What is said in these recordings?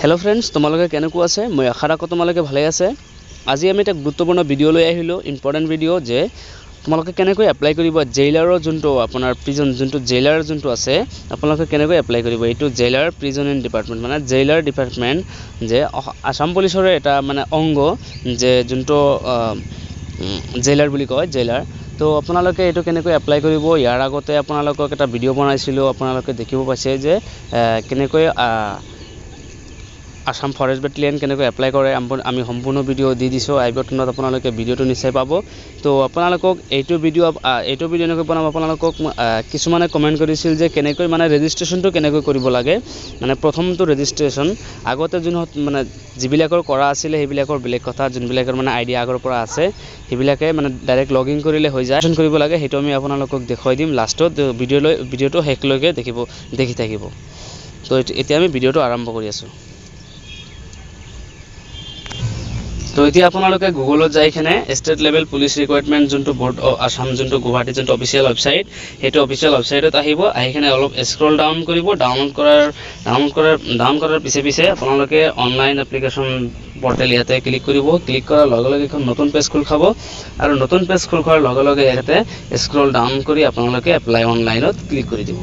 Hello friends তোমালোকে কেনেকো আছে মই আশা ৰাখো তোমালোকে ভালে আছে আজি আমি এটা গুৰুত্বপূৰ্ণ ভিডিও লৈ আহিলো ইম্পৰ্টেন্ট ভিডিও যে তোমালোকে কেনেকৈ এপ্লাই কৰিব জেইলাৰৰ যোনটো আপোনাৰ প্ৰিজন যোনটো জেইলাৰ যোনটো আছে আপোনালোকে কেনেকৈ এপ্লাই কৰিব এটো জেইলাৰ প্ৰিজন এণ্ড ডিপাৰ্টমেন্ট মানে জেইলাৰ ডিপাৰ্টমেন্ট যে আসাম পুলিচৰ এটা মানে অংগ যে যোনটো জেইলাৰ বুলি কয় জেইলাৰ তো আপোনালোকে এটো কেনেকৈ এপ্লাই কৰিব ইয়াৰ আগতে আপোনালোকক এটা ভিডিও বনাইছিলো আপোনালোকে দেখিব পাইছে যে কেনেকৈ Assam Forest Battalion কেনেকৈ এপ্লাই কৰে আমি সম্পূৰ্ণ ভিডিও দি দিছো আই বাটনত আপোনালোকে ভিডিওটো নিশ্চয় পাব তো আপোনালোকক এইটো ভিডিও এনেকৈ বনাম আপোনালোকক কিছুমানে কমেন্ট কৰিছিল যে কেনেকৈ মানে ৰেজিষ্ট্ৰেচনটো কেনেকৈ কৰিব লাগে মানে প্ৰথমটো ৰেজিষ্ট্ৰেচন আগতে যোন মানে জিবিলাকৰ কৰা আছিল হেবিলাকৰ বেলেগ কথা যোনবিলাকৰ মানে আইডিয়া আগৰ পৰা আছে হেবিলাকে মানে ডাইৰেক্ট লগইন কৰিলে হৈ যায় কৰিব লাগে হেটো আমি আপোনালোকক দেখাই দিম লাষ্টত ভিডিওটো হেকলৈকে দেখি থাকিব তো এতিয়া আমি ভিডিওটো আৰম্ভ কৰি আছো তো এতিয়া আপোনালোকে গুগলত যাই কিনে ষ্টেট লেভেল পুলিশ ৰিক্ৰুটমেন্ট যোনটো বৰ্ড অফ আসাম যোনটো গুৱাহাটী যোনটো অফিচিয়েল ওয়েবসাইট হেটো অফিচিয়েল ওয়েবসাইটত আহিব আহিকিনে অলপ স্ক্ৰল ডাউন কৰিব ডাউন কৰাৰ পিছে আপোনালোকে অনলাইন এপ্লিকেশন পৰ্টেল ইয়াতে ক্লিক কৰিব ক্লিক কৰাৰ লগে লগে এখন নতুন পেজ খোল খাব আৰু নতুন পেজ খোল খোৱাৰ লগে লগে ইয়াতে স্ক্ৰল ডাউন কৰি আপোনালোকে এপ্লাই অনলাইনত ক্লিক কৰি দিব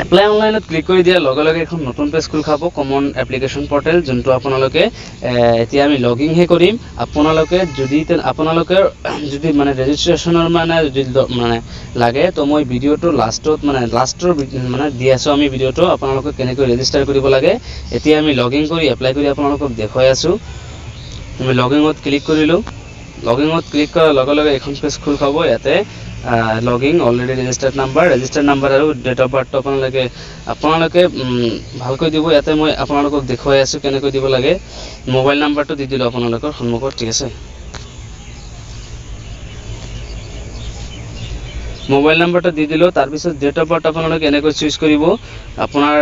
এপ্লাই অনলাইনত ক্লিক কৰি দিয়া লগে লগে এখন নতুন পেজ খোল খাব কমন এপ্লিকেশন পৰ্টেল যোনটো আপোনালোকে এতিয়া আমি লগইন হে কৰিম আপোনালোকে যদি মানে ৰেজিষ্ট্ৰেচনৰ মানে লাগে তো মই ভিডিওটো লাষ্টৰ মানে দি আছো আমি ভিডিওটো আপোনালোকে কেনেকৈ ৰেজিষ্টাৰ কৰিব লাগে এতিয়া আমি লগইন কৰি এপ্লাই কৰি আপোনালোকক দেখাই আছো আমি লগইনত ক্লিক কৰিলো লগইনত ক্লিক কৰাৰ লগে লগে এখন পেজ খোল খাব ইয়াতে লগইন অলৰেডি ৰেজিষ্টাৰ্ড নাম্বাৰ আৰু ডেট অফ বাৰ্থ আপোনালোকে ভালকৈ দিব ইয়াতে মই আপোনালোকক দেখাই আছো কেনেকৈ দিব লাগে মোবাইল নাম্বাৰটো দি দিলো আপোনালোকৰ সন্মুখত ঠিক আছে মোবাইল নাম্বাৰটো দি দিলো তাৰ পিছত ডেট অফ বাৰ্থ আপোনালোকে কেনেকৈ চুজ কৰিব আপোনাৰ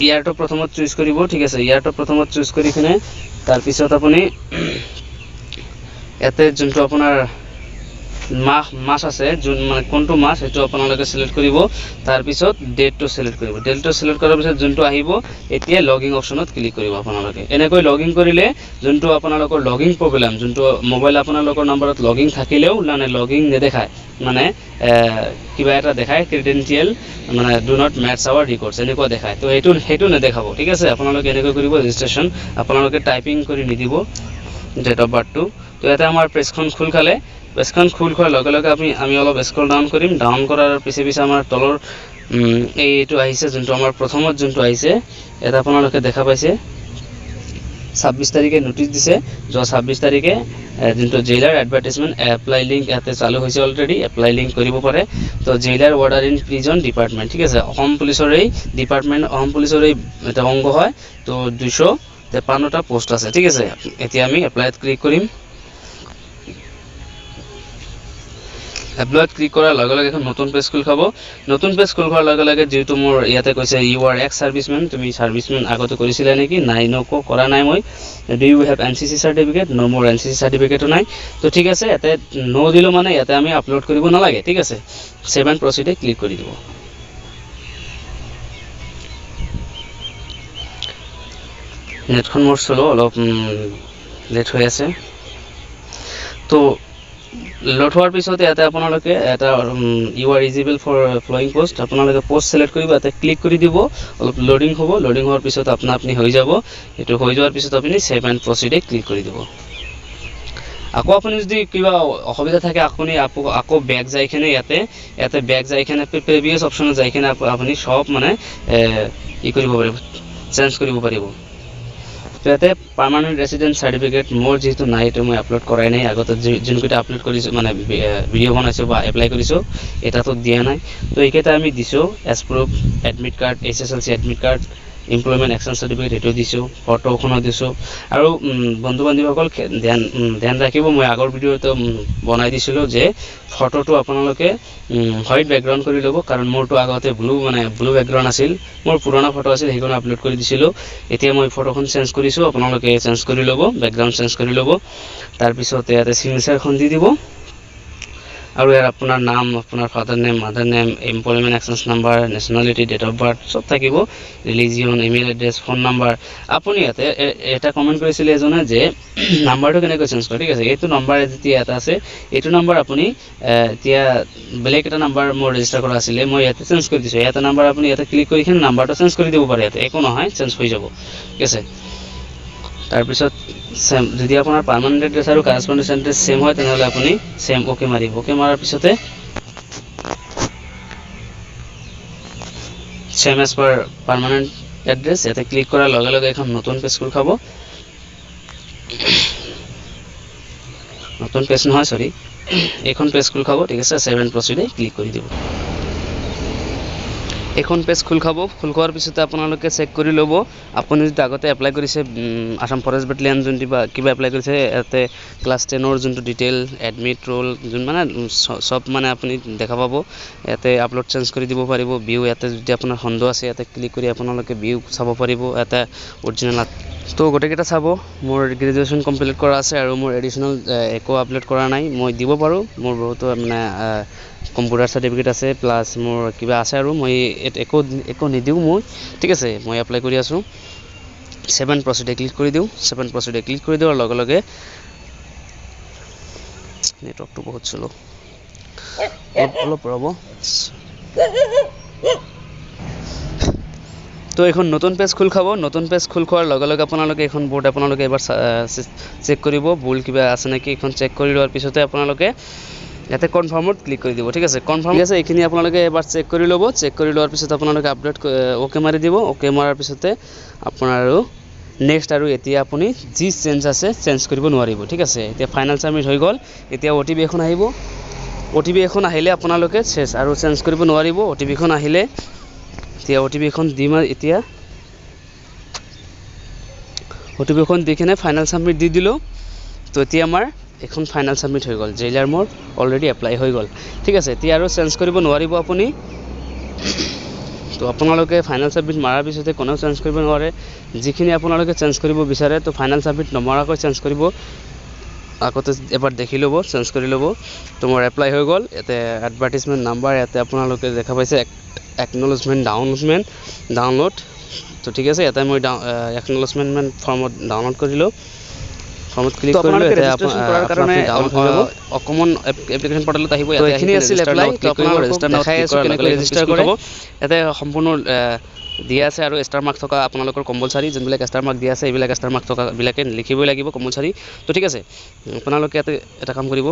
ইয়াৰটো প্ৰথমত চুজ কৰিব ঠিক আছে ইয়াৰটো প্ৰথমত চুজ কৰি কিনে তাৰ পিছত আপুনি ইয়াতে যোনটো আপোনাৰ মাস আছে যোন মানে কোনটো মাস এটো আপোনালোকে সিলেক্ট কৰিব তাৰ পিছত ডেটটো সিলেক্ট কৰিব ডেটটো সিলেক্ট কৰাৰ পিছত যোনটো আহিব এতিয়া লগইন অপচনত ক্লিক কৰিব আপোনালোকে এনেকৈ লগইন কৰিলে যোনটো আপোনালোকৰ লগইন প্ৰবলেম যোনটো মোবাইল আপোনালোকৰ নম্বৰত লগইন থাকিলেও মানে লগইন নেদেখায় মানে কিবা এটা দেখায় ক্ৰেডেনশিয়াল মানে do not match our records এনেকুৱা দেখায় তো হেতু নেদেখাব ঠিক আছে আপোনালোকে এনেকৈ কৰিব ৰেজিষ্ট্ৰেচন আপোনালোকে টাইপিং কৰি নিদিব ডেট অফ বাৰ্থটো তো এটা আমাৰ পেজখন খোল খালে পেজখন খোল খোৱাৰ লগে লগে আমি অলপ স্ক্ৰল ডাউন কৰিম ডাউন কৰাৰ পিছে আমাৰ তলৰ এইটো আহিছে যোনটো আমাৰ প্ৰথমত যোনটো আহিছে এটা আপোনালোকে দেখা পাইছে 26 তাৰিখে নোটিছ দিছে जो 26 তাৰিখে যোনটো জেইলাৰ এডভাৰটাইজমেন্ট এপ্লাই লিংক ইয়াতে চালু হৈছে অলৰেডি এপ্লাই লিংক কৰিব পাৰে তো জেইলাৰ ওয়াৰ্ডাৰ ইন প্ৰিজন ডিপাৰ্টমেন্ট ঠিক আছে অসম পুলিচৰ এই ডিপাৰ্টমেন্ট অসম পুলিচৰ এই এটা অংগ হয় তো 253টা পোষ্ট আছে ঠিক আছে এতিয়া আমি এপ্লাইত ক্লিক কৰিম এপ্লাইত ক্লিক কৰাৰ লগে লগে এখন নতুন পেজ খোল খাব নতুন পেজ খোল খোৱাৰ লগে লগে যেটো মোৰ ইয়াতে কৈছে ইউ আৰ এক্স সাৰ্ভিসম্যান তুমি সাৰ্ভিসম্যান আগতে কৰিছিলা নেকি নাই নকো কৰা নাই মই do you have NCC certificate no মোৰ এনসিসি সাৰ্টিফিকেটও নাই তো ঠিক আছে ইয়াতে নো দিলো মানে ইয়াতে আমি আপলোড কৰিব নালাগে ঠিক আছে সেভ এণ্ড প্ৰসিডে ক্লিক কৰি দিব নেটখন মোৰ স্লো অলপ লেট হৈ আছে তো লোড হোৱাৰ পিছত ইয়াতে আপোনালোকে এটা you are eligible for following post আপোনালোকে পোষ্ট সিলেক্ট কৰিব ইয়াতে ক্লিক কৰি দিব অলপ লোডিং হ'ব লোডিং হোৱাৰ পিছত আপনি হৈ যাব এটো হৈ যোৱাৰ পিছত আপুনি সেভ এণ্ড প্ৰসিডে ক্লিক কৰি দিব আকৌ আপুনি যদি কিবা অসুবিধা থাকে আকৌ ব্যাক যাইখানে ইয়াতে ব্যাক যাইখানে প্ৰিভিয়াস অপচনত যাইখানে আপুনি সব মানে ই কৰিব পাৰিব চেঞ্জ কৰিব পাৰিব ইয়াতে পাৰ্মানেন্ট ৰেসিডেন্ট সাৰ্টিফিকেট মোৰ যেহেতু নাই এটা মই আপলোড কৰাই নাই আগতে যোনকেইটা আপলোড কৰিছো মানে ভিডিও বনাইছো বা এপ্লাই কৰিছো এটা তো দিয়া নাই তো এইকেইটা আমি দিছো age proof admit card SSLC admit card employment action certificate এটো দিছো ফটোখনো দিছো আৰু বন্ধু বান্ধৱীসকল ধ্যান ৰাখিব মই আগৰ ভিডিওতে বনাই দিছিলো যে ফটোটো আপোনালোকে হোৱাইট ব্যাকগ্ৰাউণ্ড কৰি লব কাৰণ মোৰটো আগতে ব্লু ব্যাকগ্ৰাউণ্ড আছিল মোৰ পুৰণা ফটো আছিল হেখন আপলোড কৰি দিছিলো এতিয়া মই ফটোখন চেঞ্জ কৰিছো আপোনালোকে চেঞ্জ কৰি লব ব্যাকগ্ৰাউণ্ড চেঞ্জ কৰি লব তাৰ পিছত ইয়াতে সিগনেচাৰখন দি দিব আৰু ইয়াৰ আপোনাৰ নাম, আপোনাৰ father name, mother name, employment exchange number, nationality, date of birth সব থাকিব, religion, email address, phone number. আপুনি ইয়াতে এটা কমেণ্ট কৰিছিলে এজনে যে নাম্বাৰটো কেনেকৈ চেঞ্জ কৰে, ঠিক আছে। এইটো নাম্বাৰ যেতিয়া ইয়াতে আছে, এইটো নাম্বাৰ আপুনি এতিয়া বেলেগ এটা নাম্বাৰ মোৰ ৰেজিষ্টাৰ কৰা আছিলে, মই ইয়াতে চেঞ্জ কৰি দিছোঁ। এটা নাম্বাৰ আপুনি ইয়াতে ক্লিক কৰি কিনে নাম্বাৰটো চেঞ্জ কৰি দিব পাৰে, ইয়াতে একো নহয়, চেঞ্জ হৈ যাব, ঠিক আছে। তাৰপিছত সেম যদি আপোনাৰ পাৰ্মানেণ্ট এড্ৰেছ আৰু কাৰেছপণ্ডেন্স এড্ৰেছ সেম হয় তেনেহ'লে আপুনি সেম ওকে মাৰিব। ওকে মাৰাৰ পিছতে same as per permanent address ইয়াতে ক্লিক কৰাৰ লগে লগে এখন নতুন পেজ খোল খাব। নতুন পেজ নহয়, সৰি, এইখন পেজ খোল খাব, ঠিক আছে। 7 প্ৰচিডে ক্লিক কৰি দিব। এখন পেজ খোল খাব। খোল খোৱাৰ পিছতে আপোনালোকে চেক কৰি ল'ব আপুনি যদি আগতে এপ্লাই কৰিছে আসাম ফৰেষ্ট বেটেলিয়ান যোনটি বা কিবা এপ্লাই কৰিছে, ইয়াতে ক্লাছ 10ৰ যোনটো ডিটেইল, এডমিট ৰোল, যোন মানে সব মানে আপুনি দেখা পাব। ইয়াতে আপলোড চেঞ্জ কৰি দিব পাৰিব। ভিউ ইয়াতে যদি আপোনাৰ সন্দেহ আছে ইয়াতে ক্লিক কৰি আপোনালোকে ভিউ চাব পাৰিব, এটা অৰিজিনেল। তো গোটেইকেইটা চাব। মোৰ গ্ৰেজুৱেশ্যন কমপ্লিট কৰা আছে আৰু মোৰ এডিশ্যনেল একো আপলোড কৰা নাই, মই দিব পাৰোঁ। মোৰ বহুতো মানে কম্পিউটাৰ চাৰ্টিফিকেট আছে, প্লাছ মোৰ কিবা আছে আৰু মই একো নিদিওঁ মই, ঠিক আছে। মই এপ্লাই কৰি আছোঁ। 7 প্ৰচিডে ক্লিক কৰি দিওঁ। 7 প্ৰচিডে ক্লিক কৰি দিয়াৰ লগে লগে নেটৱৰ্কটো বহুত শ্ল', অলপ ৰ'ব। তো এখন নতুন পেজ খোল খাব। নতুন পেজ খোল খোৱাৰ লগে লগে আপোনালোকে এখন বোৰ্ড আপোনালোকে এবাৰ চেক কৰিব, ভুল কিবা আছে নেকি এখন চেক কৰি লোৱাৰ পিছতে আপোনালোকে ইয়াতে কনফাৰ্মত ক্লিক কৰি দিব, ঠিক আছে। কনফাৰ্ম আছে, এইখিনি আপোনালোকে এবাৰ চেক কৰি ল'ব। চেক কৰি লোৱাৰ পিছত আপোনালোকে আপডেট অ'কে মাৰি দিব। অ'কে মাৰাৰ পিছতে আপোনাৰ আৰু নেক্সট আৰু এতিয়া আপুনি যি চেঞ্জ আছে চেঞ্জ কৰিব নোৱাৰিব, ঠিক আছে। এতিয়া ফাইনেল ছাবমিট হৈ গ'ল। এতিয়া OTP এখন আহিব। OTP এখন আহিলে আপোনালোকে চেঞ্জ আৰু চেঞ্জ কৰিব নোৱাৰিব। OTP এখন আহিলে এতিয়া OTP এখন দিম। এতিয়া OTP এখন দি কিনে ফাইনেল ছাবমিট দি দিলোঁ। তো এতিয়া আমাৰ এখন ফাইনেল ছাবমিট হৈ গ'ল। জেইলাৰ মোৰ অলৰেডি এপ্লাই হৈ গ'ল, ঠিক আছে। এতিয়া আৰু চেঞ্জ কৰিব নোৱাৰিব আপুনি। তো আপোনালোকে ফাইনেল ছাবমিট মাৰাৰ পিছতে কোনেও চেঞ্জ কৰিব নোৱাৰে। যিখিনি আপোনালোকে চেঞ্জ কৰিব বিচাৰে তো ফাইনেল ছাবমিট নমৰাকৈ চেঞ্জ কৰিব। আগতে এবাৰ দেখি ল'ব, চেঞ্জ কৰি ল'ব। তো মোৰ এপ্লাই হৈ গ'ল। ইয়াতে এডভাৰ্টিজমেণ্ট নাম্বাৰ ইয়াতে আপোনালোকে দেখা পাইছে, একনলেজমেণ্ট ডাউনলোড। তো ঠিক আছে, ইয়াতে মই একনলেজমেণ্ট ফৰ্মত ডাউনলোড কৰিলোঁ। ফৰ্মত ক্লিক কৰিলোঁ। ৰেজিষ্ট্ৰেশ্যন কৰাৰ কাৰণে অকমন এপ্লিকেশ্যন পৰ্টেলত আহিব। এইখিনি আছিল এপ্লাই। তো আপোনালোকে ৰেজিষ্টাৰ নাও ক্লিক কৰাৰ লগে লগে ৰেজিষ্টাৰ কৰিব। ইয়াতে সম্পূৰ্ণ দিয়া আছে আৰু ষ্টাৰ মাৰ্ক থকা আপোনালোকৰ কম্পালচাৰী। যোনবিলাক ষ্টাৰ মাৰ্ক দিয়া আছে এইবিলাক ষ্টাৰ মাৰ্ক থকা বিলাকে লিখিবই লাগিব কম্পালচাৰী। তো ঠিক আছে, আপোনালোকে ইয়াতে এটা কাম কৰিব।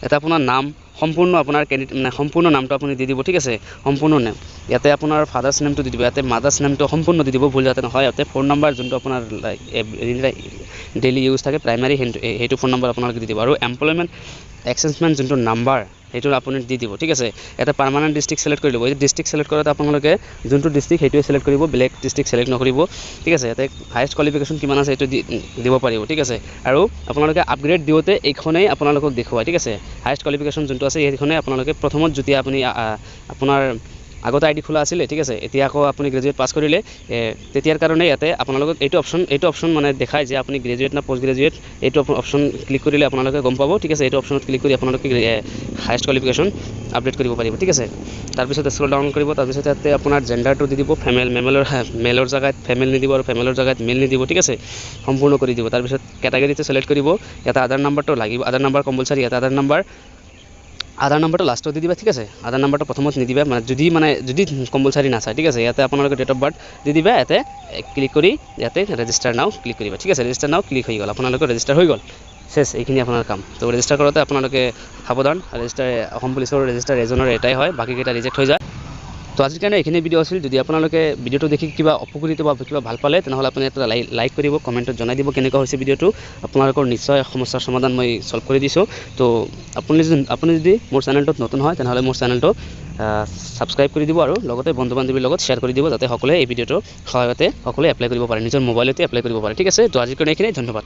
এটা আপোনাৰ নাম সম্পূৰ্ণ আপোনাৰ মানে সম্পূৰ্ণ নামটো আপুনি দি দিব, ঠিক আছে। সম্পূৰ্ণ নেম ইয়াতে আপোনাৰ ফাদাৰ্ছ নেমটো দি দিব। ইয়াতে মাদাৰ্ছ নেমটো সম্পূৰ্ণ দি দিব, ভুল যাতে নহয়। ইয়াতে ফোন নাম্বাৰ যোনটো আপোনাৰ ডেইলি ইউজ থাকে প্ৰাইমাৰী, সেইটো ফোন নাম্বাৰ আপোনালোকে দি দিব। আৰু এমপ্লয়মেণ্ট এক্সচেঞ্জমেণ্ট যোনটো নাম্বাৰ সেইটো আপুনি দি দিব, ঠিক আছে। ইয়াতে পাৰ্মানেণ্ট ডিষ্ট্ৰিক্ট ছিলেক্ট কৰি ল'ব। এই ডিষ্ট্ৰিক্ট ছিলেক্ট কৰোঁতে আপোনালোকে যোনটো ডিষ্ট্ৰিক্ট সেইটোৱে ছিলেক্ট কৰিব, বেলেগ ডিষ্ট্ৰিক্ট ছিলেক্ট নকৰিব, ঠিক আছে। ইয়াতে হায়েষ্ট কোৱালিফিকেশ্যন কিমান আছে সেইটো দিব পাৰিব, ঠিক আছে। আৰু আপোনালোকে আপগ্ৰেড দিওঁতে এইখনেই আপোনালোকক দেখুৱায়, ঠিক আছে। হায়েষ্ট কোৱালিফিকেশ্যন যোনটো আছে সেইখনেই আপোনালোকে প্ৰথমত যেতিয়া আপুনি আপোনাৰ আগতে ID খোলা আছিলে, ঠিক আছে। এতিয়া আকৌ আপুনি গ্ৰেজুৱেট পাছ কৰিলে, তেতিয়াৰ কাৰণে ইয়াতে আপোনালোকক এইটো অপশ্যন মানে দেখায় যে আপুনি গ্ৰেজুৱেট না পোষ্ট গ্ৰেজুৱেট। এইটো অপশ্যন ক্লিক কৰিলে আপোনালোকে গম পাব, ঠিক আছে। এইটো অপশ্যনত ক্লিক কৰি আপোনালোকে হায়েষ্ট কোৱালিফিকেশ্যন আপডেট কৰিব পাৰিব, ঠিক আছে। তাৰপিছত স্ক্ৰল ডাউন কৰিব। তাৰপিছত ইয়াতে আপোনাৰ জেণ্ডাৰটো দি দিব। মেলৰ জেগাত ফেমেল নিদিব আৰু ফেমেলৰ জেগাত মেল নিদিব, ঠিক আছে। সম্পূৰ্ণ কৰি দিব। তাৰপিছত কেটাগৰীটো ছিলেক্ট কৰিব। ইয়াতে আধাৰ নাম্বাৰটো লাগিব, আধাৰ নাম্বাৰ কম্পালচাৰী। ইয়াতে আধাৰ নাম্বাৰটো লাষ্টত দি দিবা, ঠিক আছে। আধাৰ নাম্বাৰটো প্ৰথমত নিদিবা, যদি কম্পালচাৰী নাচায়, ঠিক আছে। ইয়াতে আপোনালোকে ডেট অফ বাৰ্থ দি দিবা। ইয়াতে ক্লিক কৰি ইয়াতে ৰেজিষ্টাৰ নাও ক্লিক কৰিবা, ঠিক আছে। ৰেজিষ্টাৰ নাও ক্লিক হৈ গ'ল, আপোনালোকৰ ৰেজিষ্টাৰ হৈ গ'ল। শেষ, এইখিনি আপোনাৰ কাম। তো ৰেজিষ্টাৰ কৰোঁতে আপোনালোকে সাৱধান, অসম পুলিচৰ ৰেজিষ্টাৰ এজনৰ এটাই হয়, বাকীকেইটা ৰিজেক্ট হৈ যায়। তো আজিৰ কাৰণে এইখিনি ভিডিঅ' আছিল। যদি আপোনালোকে ভিডিঅ'টো দেখি কিবা উপকৃত বা কিবা ভাল পালে তেনেহ'লে আপুনি এটা লাইক কৰিব, কমেণ্টত জনাই দিব কেনেকুৱা হৈছে ভিডিঅ'টো। আপোনালোকৰ নিশ্চয় সমস্যাৰ সমাধান মই সলভ কৰি দিছোঁ। তো আপুনি যদি মোৰ চেনেলটোত নতুন হয় তেনেহ'লে মোৰ চেনেলটো ছাবস্ক্ৰাইব কৰি দিব আৰু লগতে বন্ধু বান্ধৱীৰ লগত শ্বেয়াৰ কৰি দিব, যাতে সকলোৱে এই ভিডিঅ'টোৰ সহায়তে সকলোৱে এপ্লাই কৰিব পাৰে, নিজৰ মোবাইলতে এপ্লাই কৰিব পাৰে, ঠিক আছে। তো আজিৰ কাৰণে এইখিনি, ধন্যবাদ।